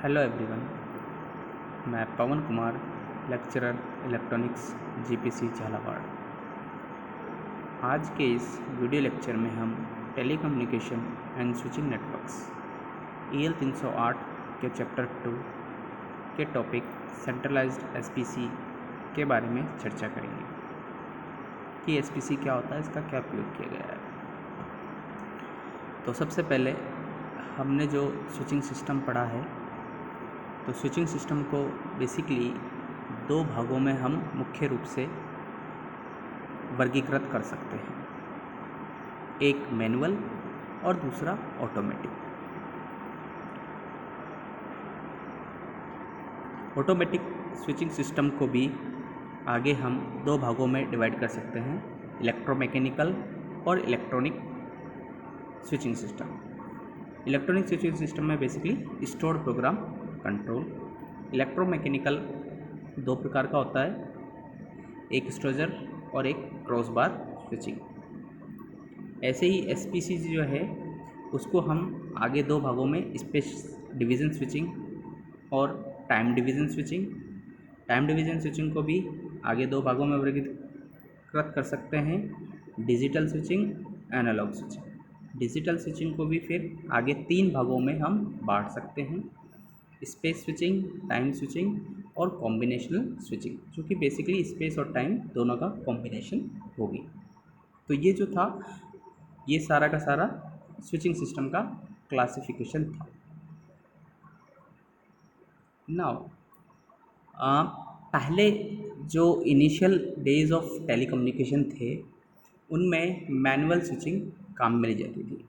Hello everyone, मैं Pavan Kumar, lecturer electronics GPC Jhalawar. आज के इस वीडियो लेक्चर में हम telecommunication and switching networks EL 308 के चैप्टर 2 के टॉपिक सेंट्रलाइज्ड एसपीसी के बारे में चर्चा करेंगे कि एसपीसी क्या होता है, इसका क्या उपयोग किया गया है। तो सबसे पहले हमने जो स्विचिंग सिस्टम पढ़ा है, तो स्विचिंग सिस्टम को बेसिकली दो भागों में हम मुख्य रूप से वर्गीकृत कर सकते हैं, एक मैनुअल और दूसरा ऑटोमेटिक। ऑटोमेटिक स्विचिंग सिस्टम को भी आगे हम दो भागों में डिवाइड कर सकते हैं, इलेक्ट्रोमैकेनिकल और electronic switching system. Electronic switching system में basically stored program control. Electromechanical दो प्रकार का होता है, एक स्टोजर और एक क्रॉस बार स्विचिंग। ऐसे ही एसपीसी जो है उसको हम आगे दो भागों में स्पेस डिवीज़न स्विचिंग और time division switching. Time division switching को भी आगे दो भागों में वर्गीकृत कर सकते हैं, digital switching, analogue switching. Digital switching को भी फिर आगे तीन भागों में हम बांट सकते हैं, स्पेस स्विचिंग, टाइम स्विचिंग और कॉम्बिनेशनल स्विचिंग, जो कि बेसिकली स्पेस और टाइम दोनों का कॉम्बिनेशन होगी। तो ये जो था, ये सारा का सारा स्विचिंग सिस्टम का क्लासिफिकेशन था। नाउ पहले जो इनिशियल डेज ऑफ टेलीकम्युनिकेशन थे उनमें मैनुअल स्विचिंग काम में ली जाती थी,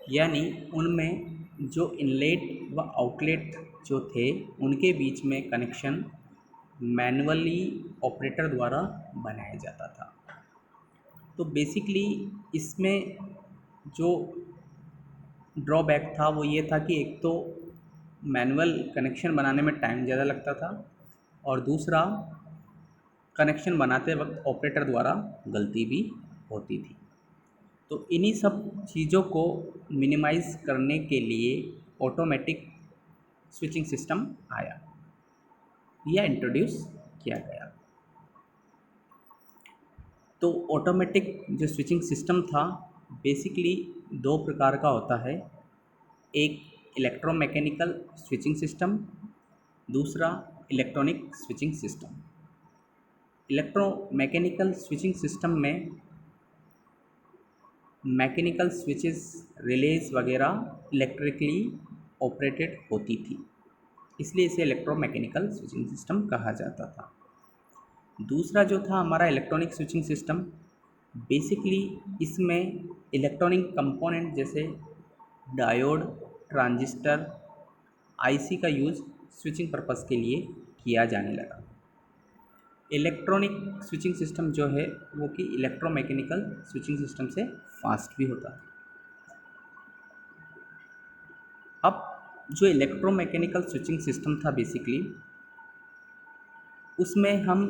यानी उनमें जो इनलेट व आउटलेट जो थे उनके बीच में कनेक्शन मैनुअली ऑपरेटर द्वारा बनाया जाता था। तो बेसिकली इसमें जो ड्रॉबैक था वो ये था कि एक तो मैनुअल कनेक्शन बनाने में टाइम ज़्यादा लगता था और दूसरा कनेक्शन बनाते वक्त ऑपरेटर द्वारा गलती भी होती थी। तो इन्हीं सब चीज़ों को मिनिमाइज़ करने के लिए ऑटोमेटिक स्विचिंग सिस्टम आया या इंट्रोड्यूस किया गया। तो ऑटोमेटिक जो स्विचिंग सिस्टम था बेसिकली दो प्रकार का होता है, एक इलेक्ट्रोमैकेनिकल स्विचिंग सिस्टम, दूसरा electronic switching system. Electromechanical switching system में मैकेनिकल स्विचेस, रिलेज वगैरह इलेक्ट्रिकली ऑपरेटेड होती थी, इसलिए इसे इलेक्ट्रोमैकेनिकल स्विचिंग सिस्टम कहा जाता था। दूसरा जो था हमारा इलेक्ट्रॉनिक स्विचिंग सिस्टम, बेसिकली इसमें इलेक्ट्रॉनिक कंपोनेंट जैसे डायोड, ट्रांजिस्टर, आईसी का यूज़ स्विचिंग पर्पस के लिए किया जाने लगा। इलेक्ट्रॉनिक स्विचिंग सिस्टम जो है वो कि इलेक्ट्रोमैकेनिकल स्विचिंग सिस्टम से फास्ट भी होता है। अब जो इलेक्ट्रोमैकेनिकल स्विचिंग सिस्टम था बेसिकली उसमें हम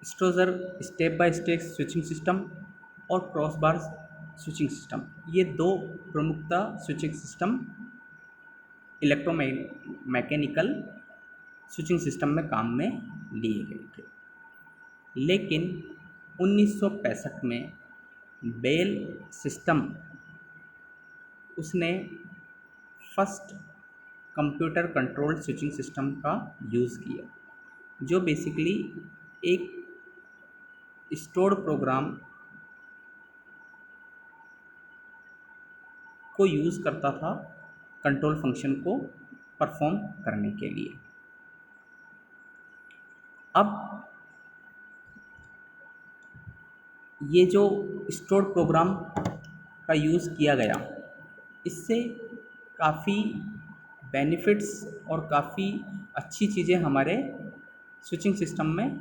Strowger, step by step switching system और क्रॉस बार स्विचिंग सिस्टम, ये दो प्रमुखतः switching system electromechanical switching system में काम में लिए गए थे। लेकिन 1965 में बेल सिस्टम उसने first computer control switching system का यूज़ किया, जो बेसिकली एक स्टोर्ड प्रोग्राम को यूज़ करता था कंट्रोल फंक्शन को परफॉर्म करने के लिए। अब ये जो स्टोर्ड प्रोग्राम का यूज़ किया गया, इससे काफ़ी बेनिफिट्स और काफ़ी अच्छी चीज़ें हमारे स्विचिंग सिस्टम में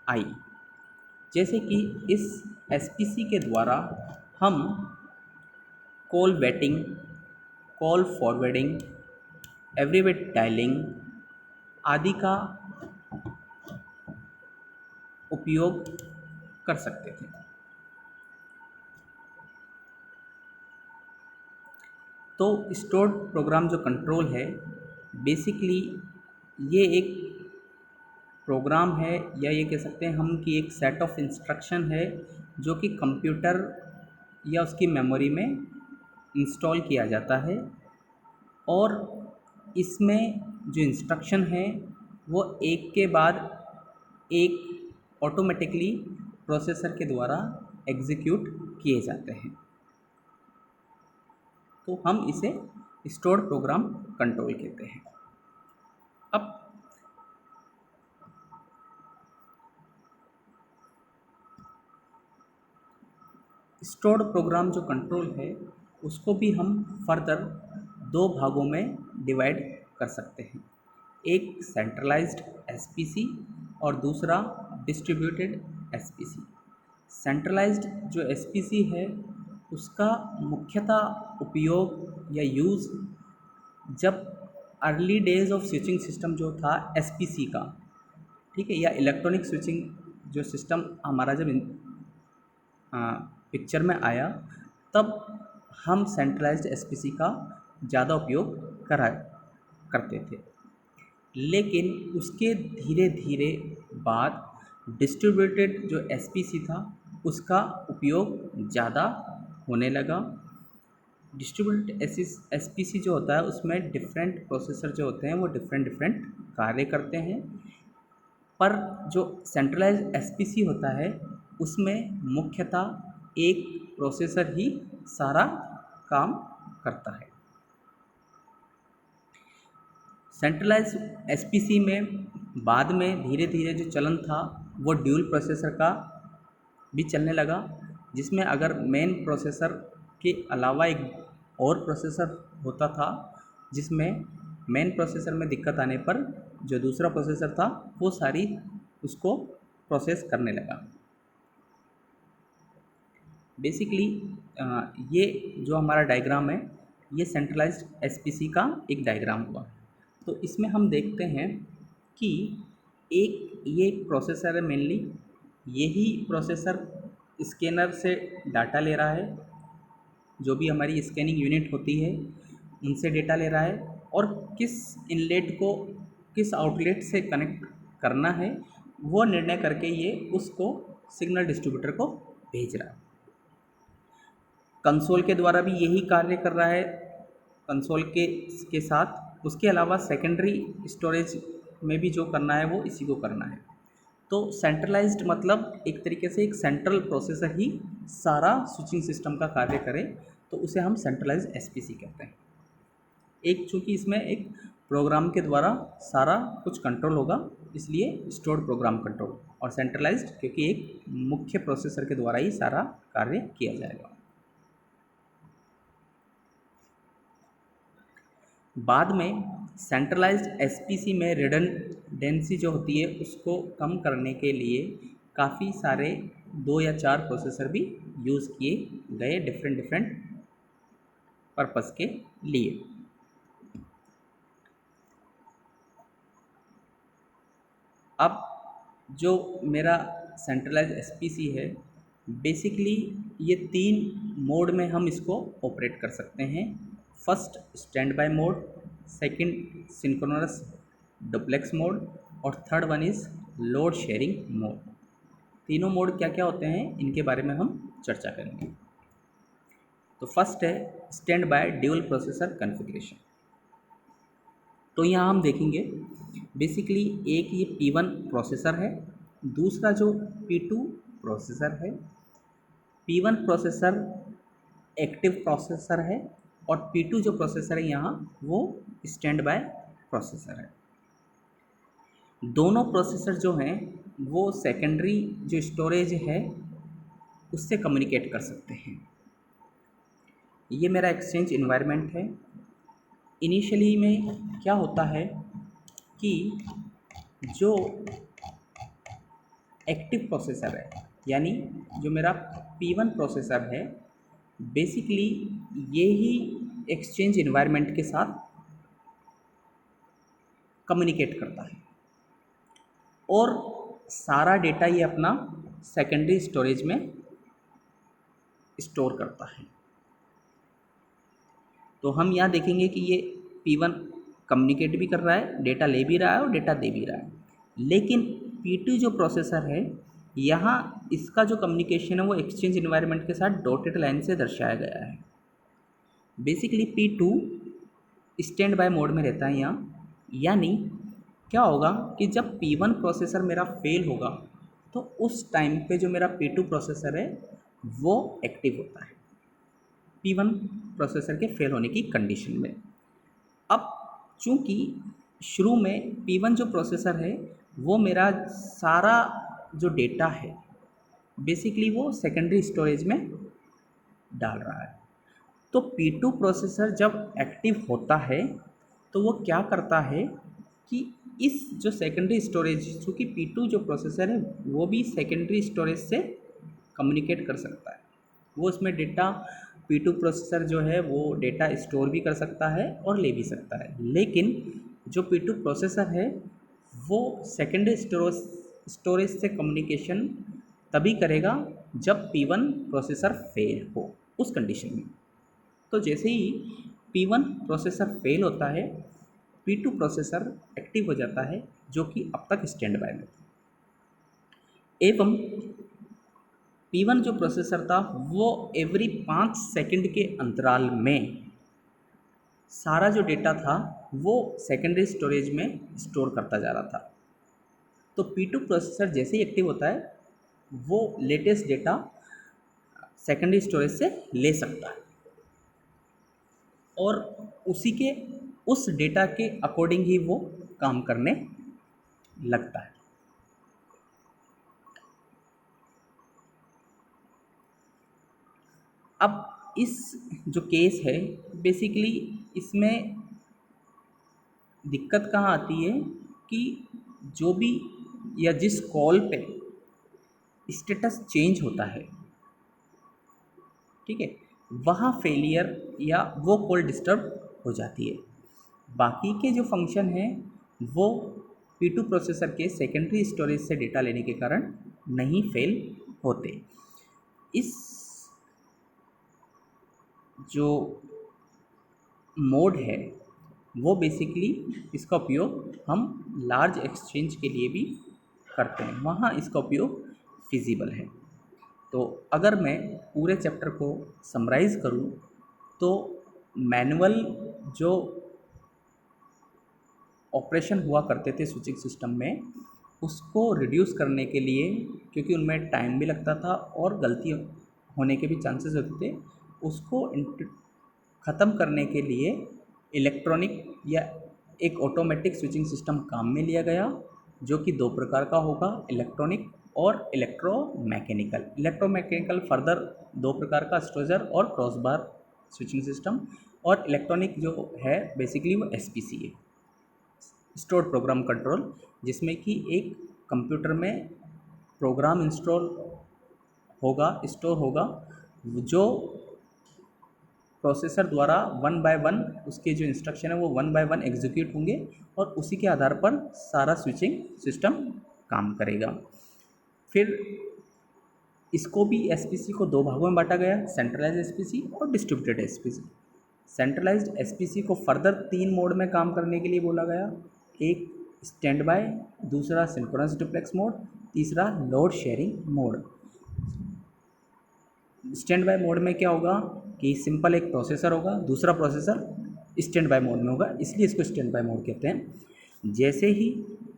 आई, जैसे कि इस एसपीसी के द्वारा हम call waiting, call forwarding, abbreviated dialling आदि का उपयोग कर सकते थे। तो स्टोर्ड प्रोग्राम जो कंट्रोल है बेसिकली ये एक प्रोग्राम है, या ये कह सकते हैं हम कि एक सेट ऑफ इंस्ट्रक्शन है जो कि कंप्यूटर या उसकी मेमोरी में इंस्टॉल किया जाता है। और इसमें जो इंस्ट्रक्शन है वो एक के बाद एक ऑटोमेटिकली प्रोसेसर के द्वारा एग्जीक्यूट किए जाते हैं। तो हम इसे स्टोर्ड प्रोग्राम कंट्रोल कहते हैं। अब स्टोर्ड प्रोग्राम जो कंट्रोल है उसको भी हम फर्दर दो भागों में डिवाइड कर सकते हैं। एक सेंट्रलाइज्ड एसपीसी और दूसरा डिस्ट्रीब्यूटेड एसपीसी। सेंट्रलाइज्ड जो एसपीसी है उसका मुख्यतः उपयोग या यूज़ जब early days of switching system जो था एसपीसी का, ठीक है, या इलेक्ट्रॉनिक स्विचिंग जो सिस्टम हमारा जब पिक्चर में आया, तब हम सेंट्रलाइज्ड एसपीसी का ज़्यादा उपयोग करते थे। लेकिन उसके धीरे धीरे बाद डिस्ट्रीब्यूटेड जो एसपीसी था उसका उपयोग ज़्यादा होने लगा। डिस्ट्रीब्यूटेड एसपीसी जो होता है उसमें डिफरेंट प्रोसेसर जो होते हैं वो डिफरेंट डिफरेंट कार्य करते हैं, पर जो सेंट्रलाइज्ड एसपीसी होता है उसमें मुख्यतः एक प्रोसेसर ही सारा काम करता है। सेंट्रलाइज एसपीसी में बाद में धीरे धीरे जो चलन था वो ड्यूल प्रोसेसर का भी चलने लगा, जिसमें अगर मेन प्रोसेसर के अलावा एक और प्रोसेसर होता था, जिसमें मेन प्रोसेसर में दिक्कत आने पर जो दूसरा प्रोसेसर था वो सारी उसको प्रोसेस करने लगा। बेसिकली ये जो हमारा डायग्राम है ये सेंट्रलाइज्ड एसपीसी का एक डायग्राम हुआ। तो इसमें हम देखते हैं कि ये एक प्रोसेसर है मेनली, यही प्रोसेसर स्कैनर से डाटा ले रहा है, जो भी हमारी स्कैनिंग यूनिट होती है उनसे डेटा ले रहा है, और किस इनलेट को किस आउटलेट से कनेक्ट करना है वो निर्णय करके ये उसको सिग्नल डिस्ट्रीब्यूटर को भेज रहा है। कंसोल के द्वारा भी यही कार्य कर रहा है कंसोल के साथ। उसके अलावा सेकेंडरी स्टोरेज में भी जो करना है वो इसी को करना है। तो सेंट्रलाइज्ड मतलब एक तरीके से एक सेंट्रल प्रोसेसर ही सारा स्विचिंग सिस्टम का कार्य करे, तो उसे हम सेंट्रलाइज्ड एसपीसी कहते हैं। एक चूँकि इसमें एक प्रोग्राम के द्वारा सारा कुछ कंट्रोल होगा इसलिए स्टोर्ड प्रोग्राम कंट्रोल, और सेंट्रलाइज्ड क्योंकि एक मुख्य प्रोसेसर के द्वारा ही सारा कार्य किया जाएगा। बाद में सेंट्रलाइज्ड एसपीसी में रिडंडेंसी जो होती है उसको कम करने के लिए काफ़ी सारे 2 या 4 प्रोसेसर भी यूज़ किए गए डिफरेंट डिफरेंट पर्पस के लिए। अब जो मेरा सेंट्रलाइज्ड एसपीसी है बेसिकली ये 3 मोड में हम इसको ऑपरेट कर सकते हैं। First standby mode, second synchronous duplex mode, और third one is load sharing mode. तीनों मोड क्या क्या होते हैं इनके बारे में हम चर्चा करेंगे। तो फर्स्ट है stand by dual processor configuration. तो यहाँ हम देखेंगे बेसिकली एक ये P1 प्रोसेसर है, दूसरा जो P2 प्रोसेसर है। P1 प्रोसेसर एक्टिव प्रोसेसर है और P2 जो प्रोसेसर है यहाँ वो स्टैंड बाय प्रोसेसर है। दोनों प्रोसेसर जो हैं वो सेकेंडरी जो स्टोरेज है उससे कम्युनिकेट कर सकते हैं। ये मेरा एक्सचेंज इन्वायरमेंट है। इनिशियली में क्या होता है कि जो एक्टिव प्रोसेसर है यानी जो मेरा P1 प्रोसेसर है बेसिकली ये ही एक्सचेंज इन्वायरमेंट के साथ कम्युनिकेट करता है और सारा डेटा ये अपना सेकेंडरी स्टोरेज में स्टोर करता है। तो हम यहाँ देखेंगे कि ये P1 कम्युनिकेट भी कर रहा है, डेटा ले भी रहा है और डेटा दे भी रहा है। लेकिन P2 जो प्रोसेसर है, यहाँ इसका जो कम्युनिकेशन है वो एक्सचेंज इन्वायरमेंट के साथ डॉटेड लाइन से दर्शाया गया है। Basically P2 stand by mode में रहता है यहाँ, यानी क्या होगा कि जब P1 प्रोसेसर मेरा फेल होगा तो उस टाइम पे जो मेरा P2 प्रोसेसर है वो एक्टिव होता है P1 प्रोसेसर के फेल होने की कंडीशन में। अब चूँकि शुरू में P1 जो प्रोसेसर है वो मेरा सारा जो डेटा है बेसिकली वो सेकेंडरी स्टोरेज में डाल रहा है, तो P2 प्रोसेसर जब एक्टिव होता है तो वो क्या करता है कि इस जो सेकेंडरी स्टोरेज, चूँकि P2 जो प्रोसेसर है वो भी सेकेंडरी स्टोरेज से कम्युनिकेट कर सकता है, वो उसमें डेटा P2 प्रोसेसर जो है वो डेटा स्टोर भी कर सकता है और ले भी सकता है। लेकिन जो P2 प्रोसेसर है वो सेकेंडरी स्टोरेज से कम्युनिकेशन तभी करेगा जब P1 प्रोसेसर फेल हो, उस कंडीशन में। तो जैसे ही P1 प्रोसेसर फेल होता है P2 प्रोसेसर एक्टिव हो जाता है, जो कि अब तक स्टैंड बाय में था। एवं P1 जो प्रोसेसर था वो एवरी 5 सेकंड के अंतराल में सारा जो डेटा था वो सेकेंडरी स्टोरेज में स्टोर करता जा रहा था। तो P2 प्रोसेसर जैसे ही एक्टिव होता है वो लेटेस्ट डेटा सेकेंडरी स्टोरेज से ले सकता है और उस डेटा के अकॉर्डिंग ही वो काम करने लगता है। अब इस जो केस है बेसिकली इसमें दिक्कत कहाँ आती है कि जो भी या जिस कॉल पे स्टेटस चेंज होता है, ठीक है, वहाँ फेलियर या वो कॉल डिस्टर्ब हो जाती है। बाकी के जो फंक्शन हैं वो P2 प्रोसेसर के सेकेंडरी स्टोरेज से डेटा लेने के कारण नहीं फेल होते। इस जो मोड है वो बेसिकली इसका उपयोग हम लार्ज एक्सचेंज के लिए भी करते हैं, वहाँ इसका उपयोग फिजिबल है। तो अगर मैं पूरे चैप्टर को समराइज़ करूँ तो मैनुअल जो ऑपरेशन हुआ करते थे स्विचिंग सिस्टम में उसको रिड्यूस करने के लिए, क्योंकि उनमें टाइम भी लगता था और गलती होने के भी चांसेस होते थे, उसको ख़त्म करने के लिए इलेक्ट्रॉनिक या एक ऑटोमेटिक स्विचिंग सिस्टम काम में लिया गया, जो कि दो प्रकार का होगा, इलेक्ट्रॉनिक और इलेक्ट्रोमैकेनिकल। इलेक्ट्रोमैकेनिकल फर्दर दो प्रकार का, स्टोजर और क्रॉस बार स्विचिंग सिस्टम, और इलेक्ट्रॉनिक जो है बेसिकली वो SPC है, स्टोर्ड प्रोग्राम कंट्रोल, जिसमें कि एक कंप्यूटर में प्रोग्राम इंस्टॉल होगा, स्टोर होगा, जो प्रोसेसर द्वारा वन बाय वन उसके जो इंस्ट्रक्शन है वो वन बाय वन एग्जीक्यूट होंगे और उसी के आधार पर सारा स्विचिंग सिस्टम काम करेगा। फिर इसको भी SPC को दो भागों में बांटा गया, सेंट्रलाइज्ड SPC और डिस्ट्रीब्यूटेड SPC। सेंट्रलाइज्ड SPC को फर्दर 3 मोड में काम करने के लिए बोला गया, एक स्टैंड बाय, दूसरा सिंक्रोनस डुप्लेक्स मोड, तीसरा load sharing mode. Stand by mode में क्या होगा कि सिंपल एक प्रोसेसर होगा, दूसरा प्रोसेसर स्टैंड बाय मोड में होगा, इसलिए इसको स्टैंड बाय मोड कहते हैं। जैसे ही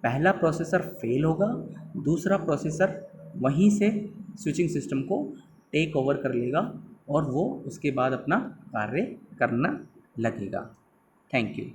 पहला प्रोसेसर फेल होगा दूसरा प्रोसेसर वहीं से स्विचिंग सिस्टम को टेक ओवर कर लेगा और वो उसके बाद अपना कार्य करना लगेगा। Thank you.